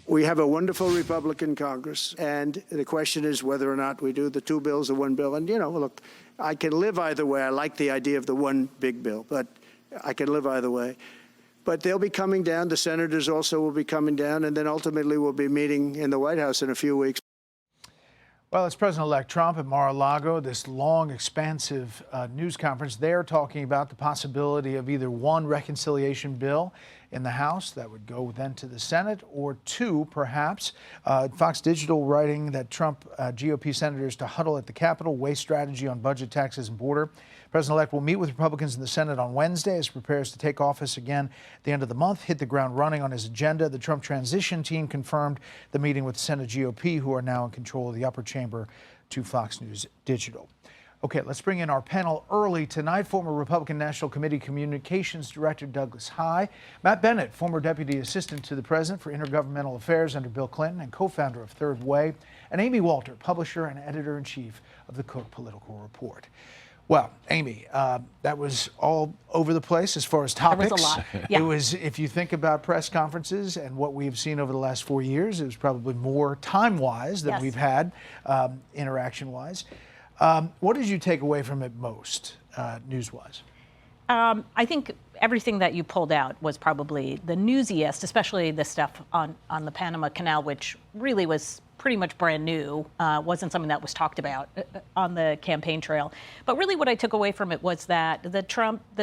We have a wonderful Republican Congress, and the question is whether or not we do the two bills or one bill. And, look, I can live either way. I like the idea of the one big bill, but I can live either way. But they'll be coming down. The senators also will be coming down, and then ultimately we'll be meeting in the White House in a few weeks. Well, it's President-elect Trump at Mar-a-Lago, this long, expansive news conference. They're talking about the possibility of either one reconciliation bill in the House that would go then to the Senate, or two, perhaps. Fox Digital writing that Trump GOP senators to huddle at the Capitol, weigh strategy on budget, taxes, and border. President-elect will meet with Republicans in the Senate on Wednesday as he prepares to take office again at the end of the month, hit the ground running on his agenda. The Trump transition team confirmed the meeting with the Senate GOP, who are now in control of the upper chamber, to Fox News Digital. Okay, let's bring in our panel early tonight. Former Republican National Committee Communications Director Douglas High, Matt Bennett, former Deputy Assistant to the President for Intergovernmental Affairs under Bill Clinton and co-founder of Third Way, and Amy Walter, publisher and editor-in-chief of the Cook Political Report. Well, Amy, that was all over the place as far as topics. There was a lot. Yeah. It was, if you think about press conferences and what we've seen over the last 4 years, it was probably more time-wise than we've had interaction-wise. What did you take away from it most, news-wise? I think everything that you pulled out was probably the newsiest, especially the stuff on the Panama Canal, which really was pretty much brand new, wasn't something that was talked about on the campaign trail. But really what I took away from it was that the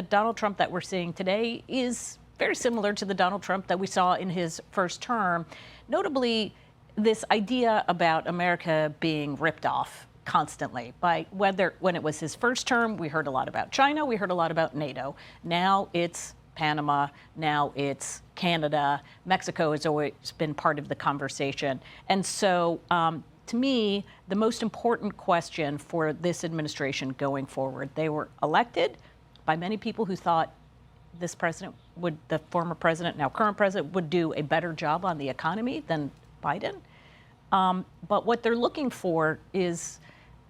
Donald Trump that we're seeing today is very similar to the Donald Trump that we saw in his first term. Notably, this idea about America being ripped off constantly by when it was his first term, we heard a lot about China, we heard a lot about NATO. Now it's Panama, now it's Canada. Mexico has always been part of the conversation. And so to me, the most important question for this administration going forward, they were elected by many people who thought this president would, the former president, now current president, would do a better job on the economy than Biden. But what they're looking for is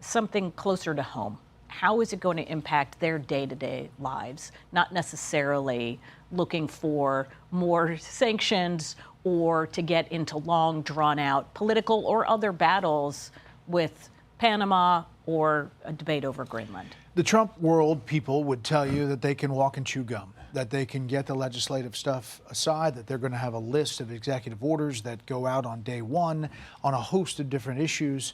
something closer to home. How is it going to impact their day-to-day lives? Not necessarily looking for more sanctions or to get into long, drawn-out political or other battles with Panama or a debate over Greenland. The Trump world people would tell you that they can walk and chew gum, that they can get the legislative stuff aside, that they're going to have a list of executive orders that go out on day one on a host of different issues.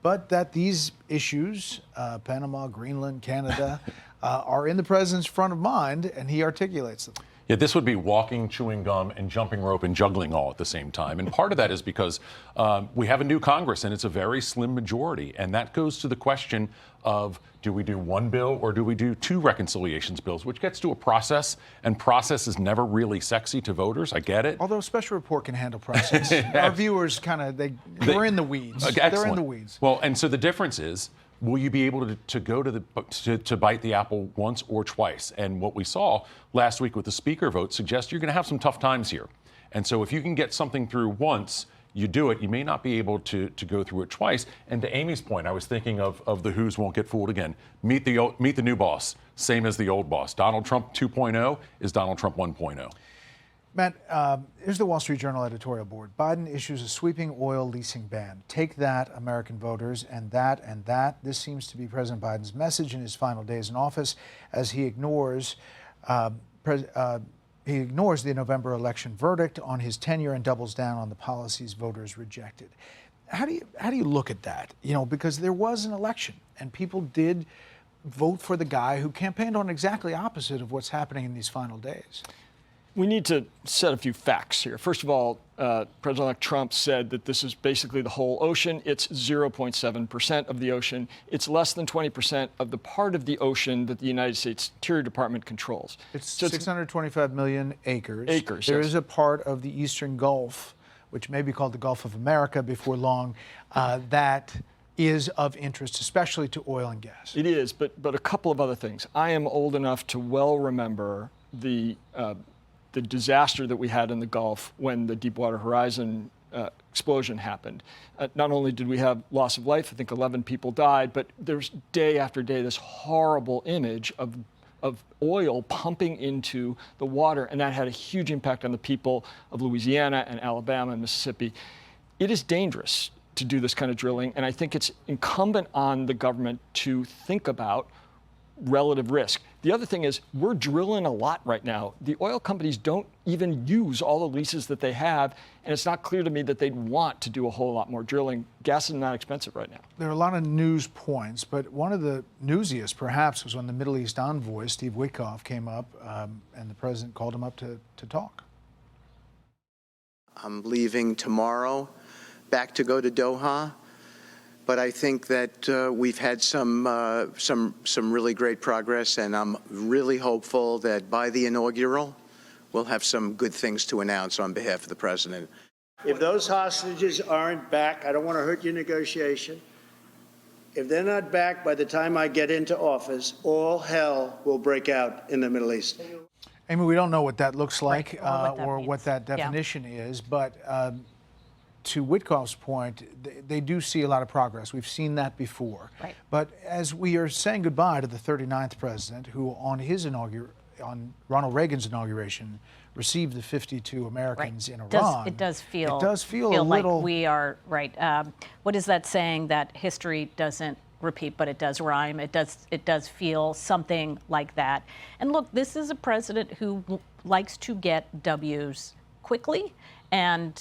But that these issues, Panama, Greenland, Canada, are in the president's front of mind, and he articulates them. Yeah, this would be walking, chewing gum, and jumping rope and juggling all at the same time. And part of that is because we have a new Congress, and it's a very slim majority. And that goes to the question of, do we do one bill or do we do two reconciliations bills, which gets to a process, and process is never really sexy to voters. I get it. Although a special report can handle process. Our viewers kind of, they're in the weeds. Excellent. They're in the weeds. Well, and so the difference is, will you be able to go to bite the apple once or twice? And what we saw last week with the speaker vote suggests you're going to have some tough times here. And so if you can get something through once, you do it. You may not be able to go through it twice. And to Amy's point, I was thinking of the Who's won't get fooled again. Meet the new boss, same as the old boss. Donald Trump 2.0 is Donald Trump 1.0. Matt, here's the Wall Street Journal editorial board. Biden issues a sweeping oil leasing ban. Take that, American voters, and that and that. This seems to be President Biden's message in his final days in office as he ignores the November election verdict on his tenure and doubles down on the policies voters rejected. How do you look at that? Because there was an election and people did vote for the guy who campaigned on exactly opposite of what's happening in these final days. We need to set a few facts here. First of all, President-elect Trump said that this is basically the whole ocean. It's 0.7% of the ocean. It's less than 20% of the part of the ocean that the United States Interior Department controls. It's 625 million acres. There yes. is a part of the Eastern Gulf, which may be called the Gulf of America before long, that is of interest, especially to oil and gas. It is, but a couple of other things. I am old enough to well remember the disaster that we had in the Gulf when the Deepwater Horizon explosion happened. Not only did we have loss of life, I think 11 people died, but there's day after day this horrible image of of oil pumping into the water, and that had a huge impact on the people of Louisiana and Alabama and Mississippi. It is dangerous to do this kind of drilling, and I think it's incumbent on the government to think about relative risk. The other thing is we're drilling a lot right now. The oil companies don't even use all the leases that they have, and it's not clear to me that they'd want to do a whole lot more drilling. Gas is not expensive right now. There are a lot of news points, but one of the newsiest perhaps was when the Middle East envoy, Steve Witkoff, came up and the president called him up to talk. I'm leaving tomorrow back to go to Doha. But I think that we've had some really great progress, and I'm really hopeful that by the inaugural, we'll have some good things to announce on behalf of the president. If those hostages aren't back, I don't want to hurt your negotiation. If they're not back by the time I get into office, all hell will break out in the Middle East. Amy, we don't know what that looks like or what that definition is, but to Witkoff's point, they do see a lot of progress. We've seen that before. Right. But as we are saying goodbye to the 39th president, who on Ronald Reagan's inauguration received the 52 Americans in Iran. It does feel a like little. we are right. What is that saying that history doesn't repeat, but it does rhyme? It does feel something like that. And look, this is a president who likes to get W's quickly. And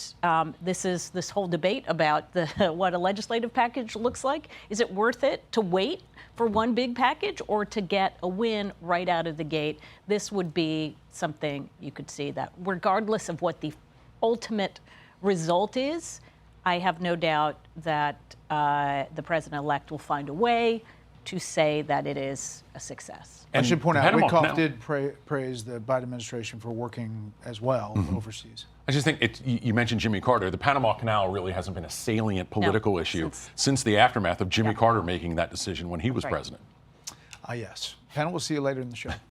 this whole debate about what a legislative package looks like. Is it worth it to wait for one big package or to get a win right out of the gate? This would be something you could see that regardless of what the ultimate result is, I have no doubt that the president-elect will find a way to say that it is a success. I should point out, Panama Witkoff Canal- did praise the Biden administration for working as well overseas. I just think you mentioned Jimmy Carter. The Panama Canal really hasn't been a salient political issue since the aftermath of Jimmy Carter making that decision when he was president. Yes. Panel, we'll see you later in the show.